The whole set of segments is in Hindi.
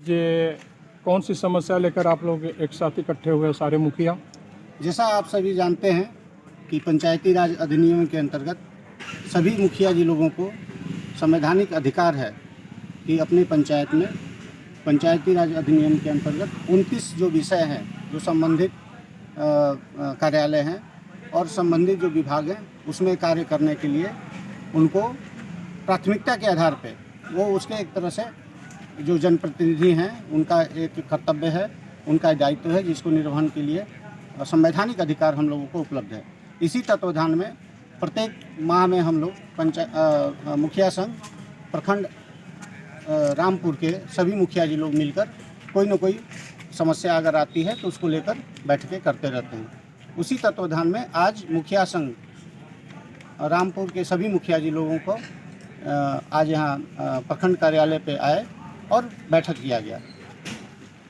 ये कौन सी समस्या लेकर आप लोग एक साथ इकट्ठे हुए सारे मुखिया? जैसा आप सभी जानते हैं कि पंचायती राज अधिनियम के अंतर्गत सभी मुखिया जी लोगों को संवैधानिक अधिकार है कि अपनी पंचायत में पंचायती राज अधिनियम के अंतर्गत 29 जो विषय हैं, जो संबंधित कार्यालय हैं और संबंधित जो विभाग हैं, उसमें कार्य करने के लिए उनको प्राथमिकता के आधार पे वो उसके एक तरह से जो जनप्रतिनिधि हैं उनका एक कर्तव्य है, उनका दायित्व है, जिसको निर्वहन के लिए संवैधानिक अधिकार हम लोगों को उपलब्ध है। इसी तत्वाधान में प्रत्येक माह में हम लोग मुखिया संघ प्रखंड रामपुर के सभी मुखिया जी लोग मिलकर कोई न कोई समस्या अगर आती है तो उसको लेकर बैठकें करते रहते हैं। उसी तत्वाधान में आज मुखिया संघ रामपुर के सभी मुखिया जी लोगों को आज यहाँ प्रखंड कार्यालय पे आए और बैठक किया गया।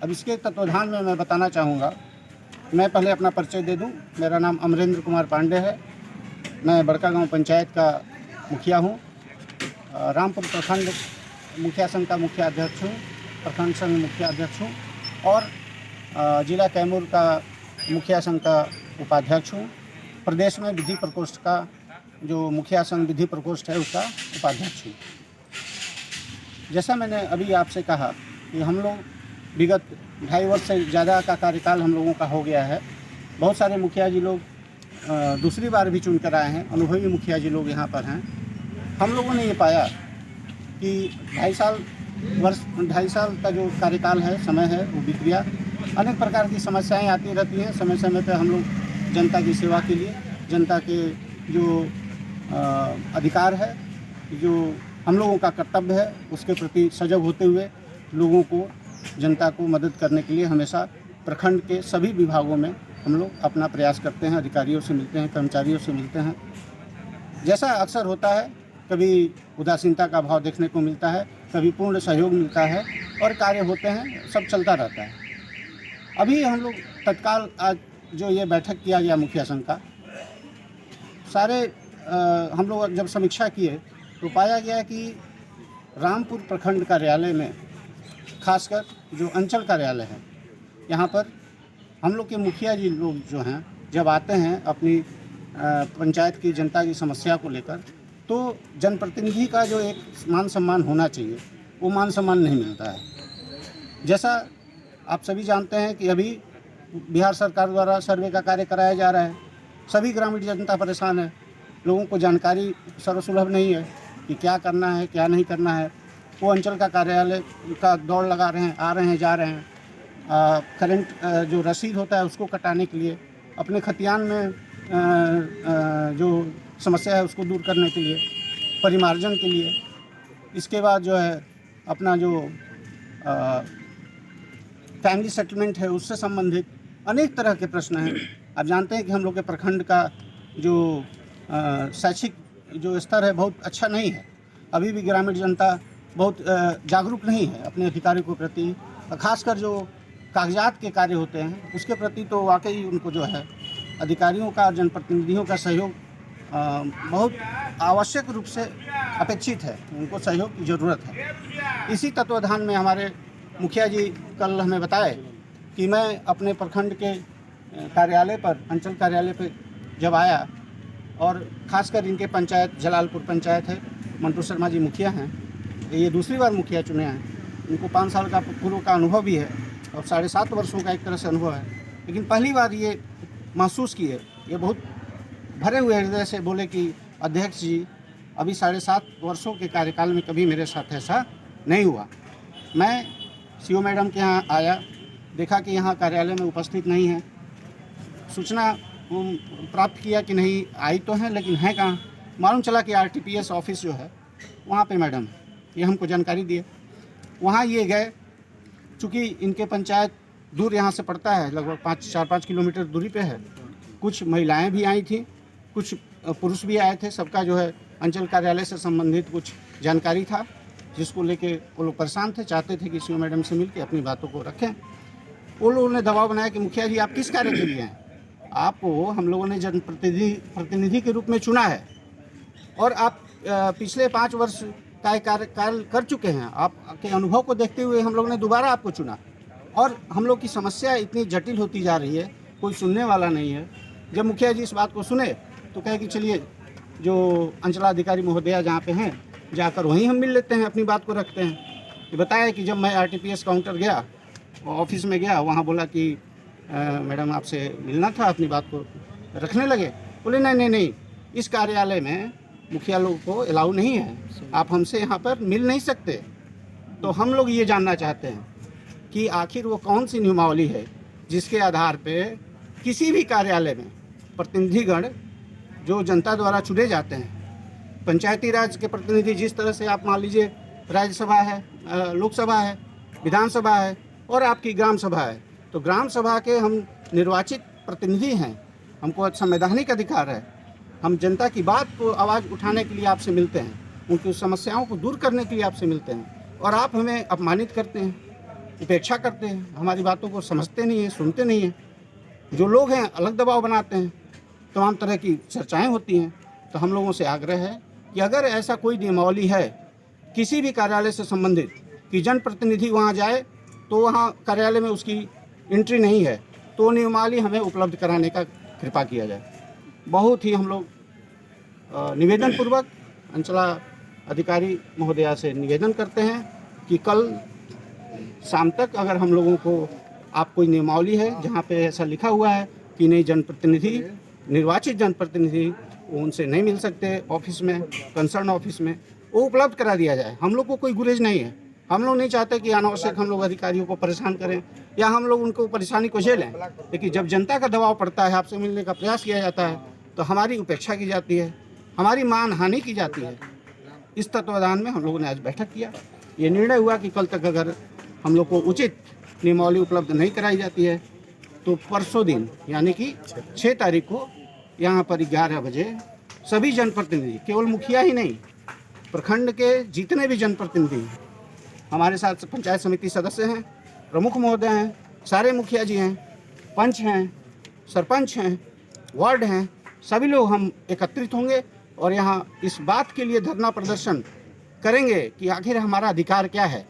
अब इसके तत्वाधान में मैं बताना चाहूँगा, मैं पहले अपना परिचय दे दूँ। मेरा नाम अमरेंद्र कुमार पांडे है। मैं बड़कागांव पंचायत का मुखिया हूँ। रामपुर प्रखंड मुखिया संघ का मुख्य अध्यक्ष हूँ, प्रखंड संघ मुख्य अध्यक्ष हूँ और जिला कैमूर का मुखिया संघ का उपाध्यक्ष हूँ। प्रदेश में विधि प्रकोष्ठ का जो मुखिया संघ विधि प्रकोष्ठ है उसका उपाध्यक्ष हूँ। जैसा मैंने अभी आपसे कहा कि हम लोग विगत 2.5 वर्ष से ज़्यादा का कार्यकाल हम लोगों का हो गया है। बहुत सारे मुखिया जी लोग दूसरी बार भी चुन कर आए हैं, अनुभवी मुखिया जी लोग यहाँ पर हैं। हम लोगों ने ये पाया कि 2.5 साल का जो कार्यकाल है, समय है, वो बीत गया। अनेक प्रकार की समस्याएं आती रहती हैं। समय समय पर हम लोग जनता की सेवा के लिए, जनता के जो अधिकार है, जो हम लोगों का कर्तव्य है, उसके प्रति सजग होते हुए लोगों को, जनता को मदद करने के लिए हमेशा प्रखंड के सभी विभागों में हम लोग अपना प्रयास करते हैं। अधिकारियों से मिलते हैं, कर्मचारियों से मिलते हैं। जैसा अक्सर होता है, कभी उदासीनता का भाव देखने को मिलता है, कभी पूर्ण सहयोग मिलता है और कार्य होते हैं, सब चलता रहता है। अभी हम लोग तत्काल आज जो ये बैठक किया गया मुखिया संघ का, सारे हम लोग जब समीक्षा किए तो पाया गया कि रामपुर प्रखंड कार्यालय में खासकर जो अंचल कार्यालय है, यहाँ पर हम लोग के मुखिया जी लोग जो हैं जब आते हैं अपनी पंचायत की जनता की समस्या को लेकर, तो जनप्रतिनिधि का जो एक मान सम्मान होना चाहिए, वो मान सम्मान नहीं मिलता है। जैसा आप सभी जानते हैं कि अभी बिहार सरकार द्वारा सर्वे का कार्य कराया जा रहा है। सभी ग्रामीण जनता परेशान है, लोगों को जानकारी सर्वसुलभ नहीं है कि क्या करना है, क्या नहीं करना है। वो अंचल का कार्यालय का दौड़ लगा रहे हैं, आ रहे हैं, जा रहे हैं। करंट जो रसीद होता है उसको कटाने के लिए, अपने खतियान में जो समस्या है उसको दूर करने के लिए, परिमार्जन के लिए, इसके बाद जो है अपना जो फैमिली सेटलमेंट है उससे संबंधित अनेक तरह के प्रश्न हैं। आप जानते हैं कि हम लोग के प्रखंड का जो शैक्षिक जो स्तर है बहुत अच्छा नहीं है। अभी भी ग्रामीण जनता बहुत जागरूक नहीं है अपने अधिकारियों के प्रति, खासकर जो कागजात के कार्य होते हैं उसके प्रति तो वाकई उनको जो है अधिकारियों का और जनप्रतिनिधियों का सहयोग बहुत आवश्यक रूप से अपेक्षित है। उनको सहयोग की ज़रूरत है। इसी तत्वाधान में हमारे मुखिया जी कल हमें बताए कि मैं अपने प्रखंड के कार्यालय पर, अंचल कार्यालय पर जब आया और ख़ासकर इनके पंचायत जलालपुर पंचायत है, मंटू शर्मा जी मुखिया हैं, ये दूसरी बार मुखिया चुने हैं। इनको 5 साल का पूर्व का अनुभव भी है और 7.5 वर्षों का एक तरह से अनुभव है। लेकिन पहली बार ये महसूस किए, ये बहुत भरे हुए हृदय से बोले कि अध्यक्ष जी, अभी 7.5 वर्षों के कार्यकाल में कभी मेरे साथ ऐसा नहीं हुआ। मैं सीओ मैडम के यहाँ आया, देखा कि यहाँ कार्यालय में उपस्थित नहीं है। सूचना प्राप्त किया कि नहीं आई तो हैं, लेकिन हैं कहाँ। मालूम चला कि आरटीपीएस ऑफिस जो है वहाँ पे मैडम, ये हमको जानकारी दिए। वहाँ ये गए, चूँकि इनके पंचायत दूर यहाँ से पड़ता है, लगभग 4-5 किलोमीटर दूरी पे है। कुछ महिलाएं भी आई थी, कुछ पुरुष भी आए थे। सबका जो है अंचल कार्यालय से संबंधित कुछ जानकारी था, जिसको लेके वो लोग परेशान थे, चाहते थे कि सीओ मैडम से मिलकर अपनी बातों को रखें। वो लोगों ने दबाव बनाया कि मुखिया जी आप किस कार्य के लिए हैं, आपको हम लोगों ने जनप्रतिनिधि के रूप में चुना है और आप पिछले 5 वर्ष कार्यकाल कर चुके हैं। आपके अनुभव को देखते हुए हम लोग ने दोबारा आपको चुना, और हम लोग की समस्या इतनी जटिल होती जा रही है, कोई सुनने वाला नहीं है। जब मुखिया जी इस बात को सुने तो कहे कि चलिए जो अंचलाधिकारी महोदया जहाँ पे हैं जाकर वहीं हम मिल लेते हैं, अपनी बात को रखते हैं। कि बताया कि जब मैं RTPS काउंटर गया, ऑफिस में गया, वहाँ बोला कि मैडम आपसे मिलना था, अपनी बात को रखने लगे। बोले नहीं, इस कार्यालय में मुखिया लोग को अलाउ नहीं है, आप हमसे यहाँ पर मिल नहीं सकते। तो हम लोग ये जानना चाहते हैं कि आखिर वो कौन सी नियमावली है जिसके आधार पे किसी भी कार्यालय में प्रतिनिधिगण जो जनता द्वारा चुने जाते हैं, पंचायती राज के प्रतिनिधि, जिस तरह से आप मान लीजिए राज्यसभा है, लोकसभा है, विधानसभा है और आपकी ग्राम सभा है, तो ग्राम सभा के हम निर्वाचित प्रतिनिधि हैं, हमको संवैधानिक अधिकार है, हम जनता की बात को आवाज़ उठाने के लिए आपसे मिलते हैं, उनकी समस्याओं को दूर करने के लिए आपसे मिलते हैं, और आप हमें अपमानित करते हैं, उपेक्षा करते हैं, हमारी बातों को समझते नहीं हैं, सुनते नहीं हैं। जो लोग हैं अलग दबाव बनाते हैं, तमाम तरह की चर्चाएं होती हैं। तो हम लोगों से आग्रह है कि अगर ऐसा कोई नियमावली है किसी भी कार्यालय से संबंधित कि जनप्रतिनिधि वहाँ जाए तो वहाँ कार्यालय में उसकी एंट्री नहीं है, तो नियमावली हमें उपलब्ध कराने का कृपा किया जाए। बहुत ही हम लोग निवेदन पूर्वक अंचला अधिकारी महोदया से निवेदन करते हैं कि कल शाम तक अगर हम लोगों को आप कोई नियमावली है जहाँ पे ऐसा लिखा हुआ है कि नहीं जनप्रतिनिधि, निर्वाचित जनप्रतिनिधि उनसे नहीं मिल सकते ऑफिस में, कंसर्न ऑफिस में, वो उपलब्ध करा दिया जाए। हम लोग को कोई गुरेज नहीं है, हम लोग नहीं चाहते कि अनावश्यक हम लोग अधिकारियों को परेशान करें या हम लोग उनको परेशानी को झेलें। लेकिन जब जनता का दबाव पड़ता है, आपसे मिलने का प्रयास किया जाता है, तो हमारी उपेक्षा की जाती है, हमारी मान हानि की जाती है। इस तत्वाधान में हम लोगों ने आज बैठक किया। ये निर्णय हुआ कि कल तक अगर हम लोग को उचित नियमावली उपलब्ध नहीं कराई जाती है तो परसों दिन यानी कि 6 तारीख को यहाँ पर 11 बजे सभी जनप्रतिनिधि, केवल मुखिया ही नहीं, प्रखंड के जितने भी जनप्रतिनिधि हमारे साथ पंचायत समिति सदस्य हैं, प्रमुख महोदय हैं, सारे मुखिया जी हैं, पंच हैं, सरपंच हैं, वार्ड हैं, सभी लोग हम एकत्रित होंगे और यहाँ इस बात के लिए धरना प्रदर्शन करेंगे कि आखिर हमारा अधिकार क्या है,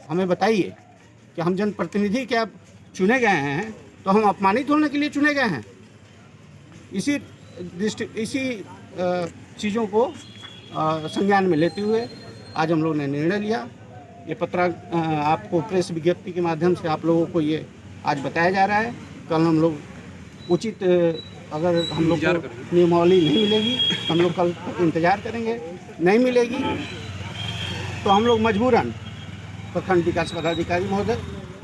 हमें बताइए कि हम जनप्रतिनिधि क्या चुने गए हैं तो हम अपमानित होने के लिए चुने गए हैं। इसी चीज़ों को संज्ञान में लेते हुए आज हम लोगों ने निर्णय लिया। ये पत्र आपको प्रेस विज्ञप्ति के माध्यम से आप लोगों को ये आज बताया जा रहा है। कल हम लोग उचित अगर हम लोग को नियमावली नहीं मिलेगी हम लोग कल तक इंतज़ार करेंगे, नहीं मिलेगी तो हम लोग मजबूरन प्रखंड विकास पदाधिकारी महोदय,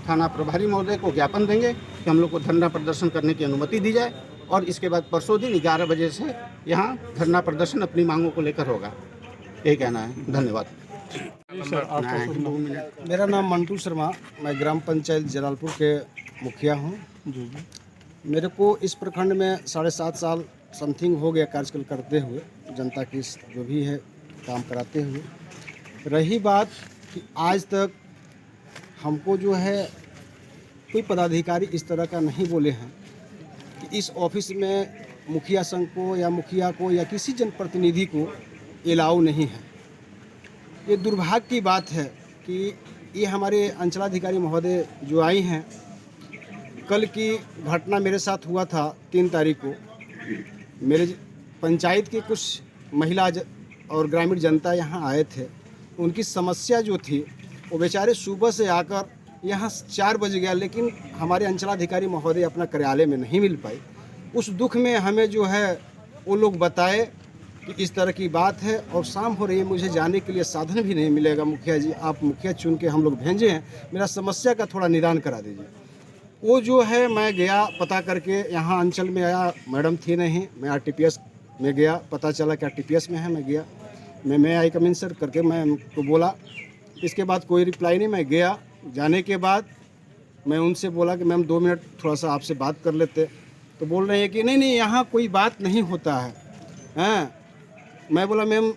थाना प्रभारी महोदय को ज्ञापन देंगे कि हम लोग को धरना प्रदर्शन करने की अनुमति दी जाए, और इसके बाद परसों दिन 11 बजे से यहाँ धरना प्रदर्शन अपनी मांगों को लेकर होगा। यही कहना है। धन्यवाद। सर आपका मेरा नाम मंटू शर्मा, मैं ग्राम पंचायत जलालपुर के मुखिया हूँ। जी मेरे को इस प्रखंड में 7.5 साल समथिंग हो गया कार्यकाल करते हुए, जनता की जो भी है काम कराते हुए। रही बात कि आज तक हमको जो है कोई पदाधिकारी इस तरह का नहीं बोले हैं कि इस ऑफिस में मुखिया संघ को या मुखिया को या किसी जनप्रतिनिधि को अलाउ नहीं है। ये दुर्भाग्य की बात है कि ये हमारे अंचलाधिकारी महोदय जो आई हैं, कल की घटना मेरे साथ हुआ था 3 तारीख को। मेरे पंचायत के कुछ महिला और ग्रामीण जनता यहाँ आए थे। उनकी समस्या जो थी वो बेचारे सुबह से आकर यहाँ 4 बज गया, लेकिन हमारे अंचलाधिकारी महोदय अपना कार्यालय में नहीं मिल पाए। उस दुख में हमें जो है वो लोग बताए कि इस तरह की बात है और शाम हो रही है, मुझे जाने के लिए साधन भी नहीं मिलेगा। मुखिया जी, आप मुखिया चुन के हम लोग भेजे हैं, मेरा समस्या का थोड़ा निदान करा दीजिए। वो जो है मैं गया पता करके, यहाँ अंचल में आया, मैडम थी नहीं, मैं RTPS में गया, पता चला कि RTPS में है। मैं गया, मैं आई कम इन सर करके मैं उनको बोला। इसके बाद कोई रिप्लाई नहीं। मैं गया, जाने के बाद मैं उनसे बोला कि मैम 2 मिनट थोड़ा सा आपसे बात कर लेते, तो बोल रहे हैं कि नहीं यहाँ कोई बात नहीं होता है। हैं, मैं बोला मैम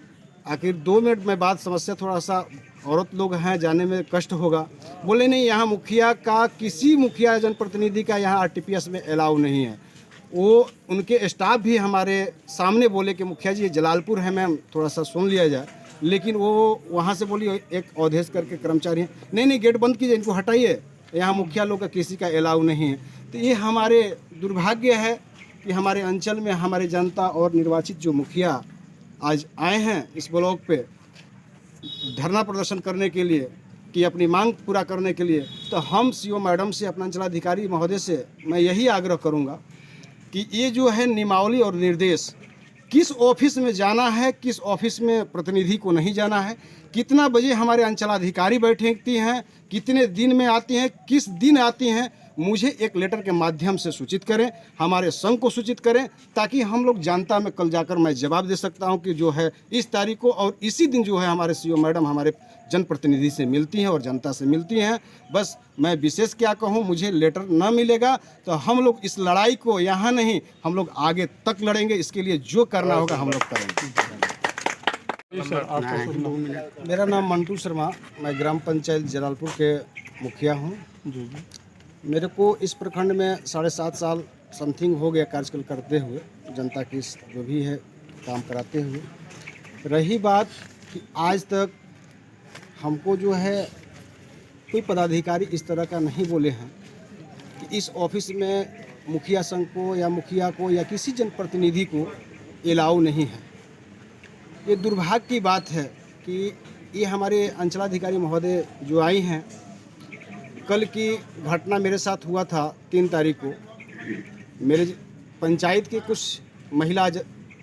आखिर 2 मिनट में बात, समस्या थोड़ा सा औरत लोग हैं, जाने में कष्ट होगा। बोले नहीं, यहाँ मुखिया का, किसी मुखिया जनप्रतिनिधि का यहाँ RTPS में अलाउ नहीं है। वो उनके स्टाफ भी हमारे सामने बोले कि मुखिया जी ये जलालपुर है मैम, थोड़ा सा सुन लिया जाए। लेकिन वो वहाँ से बोली एक अवधेश करके कर्मचारी हैं, नहीं गेट बंद कीजिए, इनको हटाइए, यहाँ मुखिया लोग का किसी का अलाउ नहीं है। तो ये हमारे दुर्भाग्य है कि हमारे अंचल में हमारे जनता और निर्वाचित जो मुखिया आज आए हैं इस ब्लॉक पे धरना प्रदर्शन करने के लिए कि अपनी मांग पूरा करने के लिए, तो हम सीओ मैडम से, अपना अंचलाधिकारी महोदय से मैं यही आग्रह करूंगा कि ये जो है नियमावली और निर्देश, किस ऑफिस में जाना है, किस ऑफिस में प्रतिनिधि को नहीं जाना है, कितना बजे हमारे अंचलाधिकारी बैठती हैं, कितने दिन में आती हैं, किस दिन आती हैं, मुझे एक लेटर के माध्यम से सूचित करें, हमारे संघ को सूचित करें, ताकि हम लोग जनता में कल जाकर मैं जवाब दे सकता हूं कि जो है इस तारीख को और इसी दिन जो है हमारे सीओ मैडम हमारे जनप्रतिनिधि से मिलती हैं और जनता से मिलती हैं। बस मैं विशेष क्या कहूं, मुझे लेटर न मिलेगा तो हम लोग इस लड़ाई को यहाँ नहीं, हम लोग आगे तक लड़ेंगे। इसके लिए जो करना होगा हम लोग करेंगे। जी सर, आपका शुभ नाम? मेरा नाम मंटू शर्मा, मैं ग्राम पंचायत जलालपुर के मुखिया हूँ। जी। मेरे को इस प्रखंड में 7.5 साल समथिंग हो गया कार्यकाल करते हुए, जनता की जो भी है काम कराते हुए। रही बात कि आज तक हमको जो है कोई पदाधिकारी इस तरह का नहीं बोले हैं कि इस ऑफिस में मुखिया संघ को या मुखिया को या किसी जनप्रतिनिधि को अलाउ नहीं है। ये दुर्भाग्य की बात है कि ये हमारे अंचलाधिकारी महोदय जो आई हैं, कल की घटना मेरे साथ हुआ था 3 तारीख को। मेरे पंचायत के कुछ महिला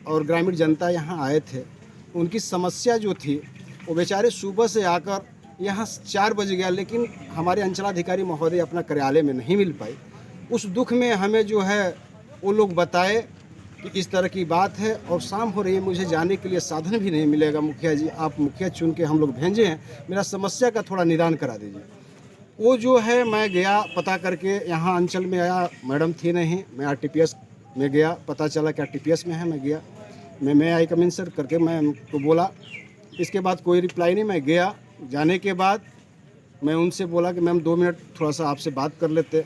और ग्रामीण जनता यहाँ आए थे। उनकी समस्या जो थी वो बेचारे सुबह से आकर यहाँ 4 बज गया, लेकिन हमारे अंचलाधिकारी महोदय अपना कार्यालय में नहीं मिल पाए। उस दुख में हमें जो है वो लोग बताए कि इस तरह की बात है और शाम हो रही है, मुझे जाने के लिए साधन भी नहीं मिलेगा। मुखिया जी, आप मुखिया चुन के हम लोग भेजे हैं, मेरा समस्या का थोड़ा निदान करा दीजिए। वो जो है मैं गया पता करके, यहाँ अंचल में आया, मैडम थी नहीं, मैं आरटीपीएस में गया, पता चला कि आरटीपीएस में है। मैं गया, मैं आई कम इन सर करके मैं उनको बोला। इसके बाद कोई रिप्लाई नहीं। मैं गया, जाने के बाद मैं उनसे बोला कि मैम 2 मिनट थोड़ा सा आपसे बात कर लेते।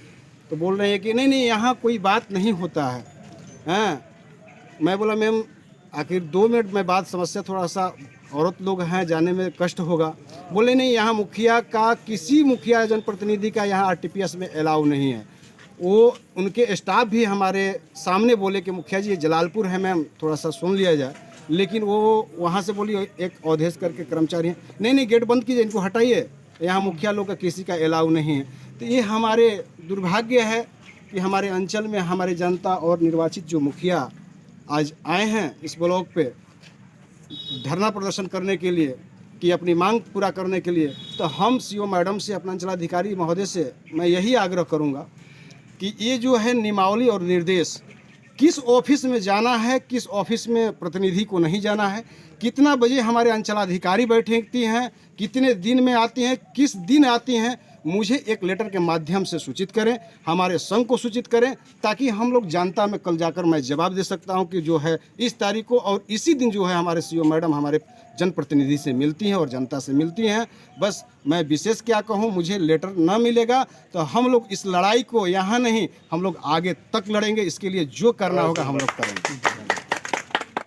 तो बोल रहे हैं कि नहीं यहाँ कोई बात नहीं होता है। हैं, मैं बोला मैम आखिर 2 मिनट में बात, समस्या थोड़ा सा औरत लोग हैं, जाने में कष्ट होगा। बोले नहीं, यहाँ मुखिया का, किसी मुखिया जनप्रतिनिधि का यहाँ आरटीपीएस में अलाउ नहीं है। वो उनके स्टाफ भी हमारे सामने बोले कि मुखिया जी ये जलालपुर है मैम, थोड़ा सा सुन लिया जाए, लेकिन वो वहाँ से बोली एक अवधेश करके कर्मचारी हैं, नहीं गेट बंद कीजिए, इनको हटाइए, यहाँ मुखिया लोग का किसी का अलाउ नहीं है। तो ये हमारे दुर्भाग्य है कि हमारे अंचल में हमारे जनता और निर्वाचित जो मुखिया आज आए हैं इस ब्लॉक पे धरना प्रदर्शन करने के लिए कि अपनी मांग पूरा करने के लिए, तो हम सीओ मैडम से, अपना अंचलाधिकारी महोदय से मैं यही आग्रह करूंगा कि ये जो है नियमावली और निर्देश, किस ऑफिस में जाना है, किस ऑफिस में प्रतिनिधि को नहीं जाना है, कितना बजे हमारे अंचलाधिकारी बैठती हैं, कितने दिन में आती हैं, किस दिन आती हैं, मुझे एक लेटर के माध्यम से सूचित करें, हमारे संघ को सूचित करें, ताकि हम लोग जनता में कल जाकर मैं जवाब दे सकता हूं कि जो है इस तारीख को और इसी दिन जो है हमारे सीओ मैडम हमारे जनप्रतिनिधि से मिलती हैं और जनता से मिलती हैं। बस मैं विशेष क्या कहूं, मुझे लेटर न मिलेगा तो हम लोग इस लड़ाई को यहाँ नहीं, हम लोग आगे तक लड़ेंगे। इसके लिए जो करना होगा हम लोग करेंगे।